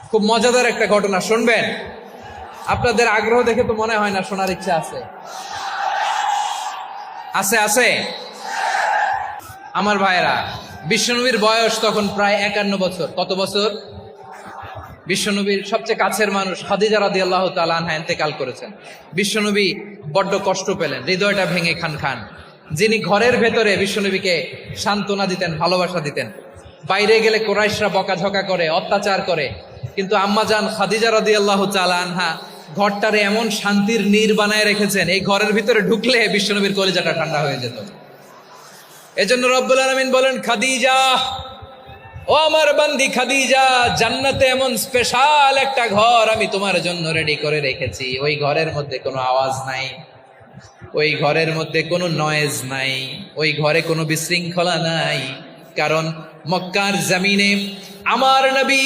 খুব মজাদার একটা ঘটনা শুনবেন। আপনাদের আগ্রহ দেখে তো মনে হয় না শোনার ইচ্ছা আছে। আছে আছে আমার ভাইরা, বিশ্বনবীর বয়স তখন প্রায় 51 বছর। কত বছর? বিশ্বনবীর সবচেয়ে কাছের মানুষ খাদিজা রাদিয়াল্লাহু তাআলা আনহা ইন্তেকাল করেছেন। বিশ্বনবী বড্ড কষ্ট পেলেন, হৃদয়টা ভেঙে খান খান। যিনি ঘরের ভেতরে বিশ্বনবীকে সান্ত্বনা দিতেন, ভালোবাসা দিতেন, বাইরে গেলে কোরাইশরা বকাঝকা করে, অত্যাচার করে, কিন্তু আম্মাজান খাদিজা রাদিয়াল্লাহু তাআলা আনহা ঘরটারে এমন শান্তির নীড় বানায় রেখেছেন, এই ঘরের ভিতরে ঢুকলে বিশ্বনবীর কলিজাটা ঠান্ডা হয়ে যেত। এজন্য রব্বুল আলামিন বলেন, খাদিজা, ও আমার বান্দি খাদিজা, জান্নাতে এমন স্পেশাল একটা ঘর আমি তোমার জন্য রেডি করে রেখেছি। ওই ঘরের মধ্যে কোনো আওয়াজ নাই, ওই ঘরের মধ্যে কোনো নয়েজ নাই, ওই ঘরে কোনো বিশৃঙ্খলা নাই। কারণ মক্কার জমিনে আমার নবী